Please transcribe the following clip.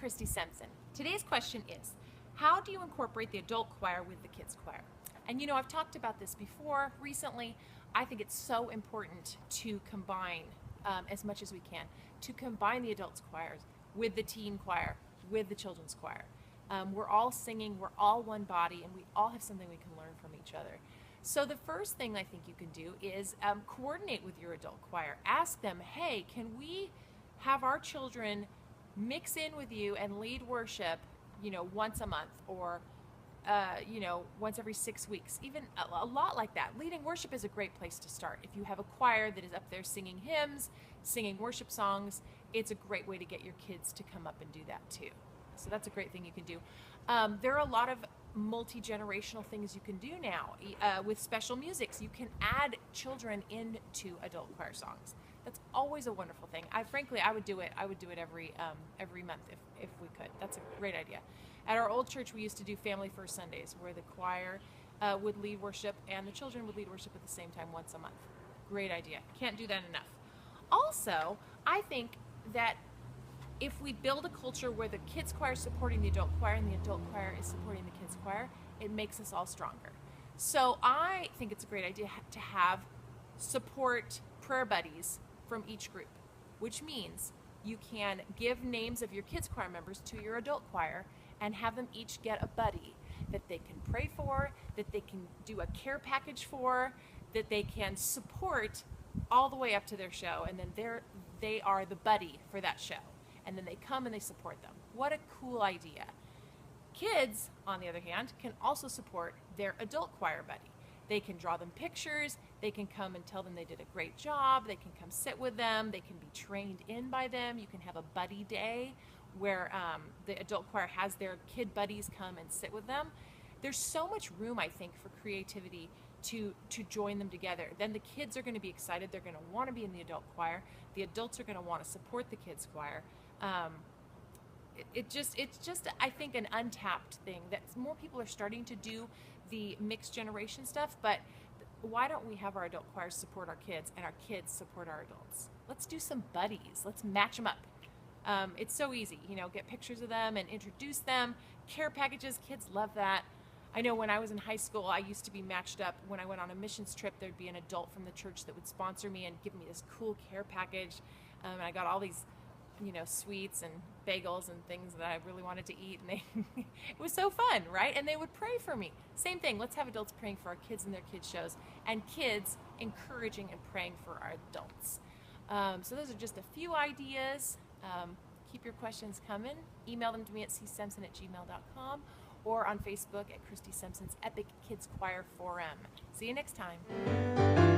Christy Simpson. Today's question is, how do you incorporate the adult choir with the kids choir? And you know, I've talked about this before recently. I think it's so important to combine, as much as we can, to combine the adults choirs with the teen choir, with the children's choir. We're all singing, we're all one body, and we all have something we can learn from each other. So the first thing I think you can do is coordinate with your adult choir. Ask them, hey, can we have our children mix in with you and lead worship, you know, once a month, or you know, once every 6 weeks, even a lot like that. Leading worship is a great place to start. If you have a choir that is up there singing hymns, singing worship songs, it's a great way to get your kids to come up and do that too. So that's a great thing you can do. There are a lot of multi-generational things you can do now with special musics. You can add children into adult choir songs. That's always a wonderful thing. Frankly, I would do it. I would do it every month if we could. That's a great idea. At our old church, we used to do Family First Sundays, where the choir would lead worship and the children would lead worship at the same time once a month. Great idea. Can't do that enough. Also, I think that if we build a culture where the kids choir is supporting the adult choir and the adult choir is supporting the kids choir, it makes us all stronger. So I think it's a great idea to have support prayer buddies from each group, which means you can give names of your kids choir members to your adult choir and have them each get a buddy that they can pray for, that they can do a care package for, that they can support all the way up to their show, and then they are the buddy for that show. And then they come and they support them. What a cool idea. Kids, on the other hand, can also support their adult choir buddy. They can draw them pictures, they can come and tell them they did a great job, they can come sit with them, they can be trained in by them. You can have a buddy day where the adult choir has their kid buddies come and sit with them. There's so much room, I think, for creativity to join them together. Then the kids are going to be excited, they're going to want to be in the adult choir, the adults are going to want to support the kids choir. It's just I think an untapped thing that more people are starting to do the mixed generation stuff, but why don't we have our adult choirs support our kids and our kids support our adults? Let's do some buddies, let's match them up. It's so easy, you know, get pictures of them and introduce them. Care packages, kids love that. I know when I was in high school, I used to be matched up. When I went on a missions trip, there'd be an adult from the church that would sponsor me and give me this cool care package. And I got all these, you know, sweets and bagels and things that I really wanted to eat, and it was so fun, right? And they would pray for me. Same thing, let's have adults praying for our kids in their kids shows, and kids encouraging and praying for our adults. So those are just a few ideas. Keep your questions coming. Email them to me at csimpson@gmail.com or on Facebook at Christy Simpson's Epic Kids Choir Forum. See you next time.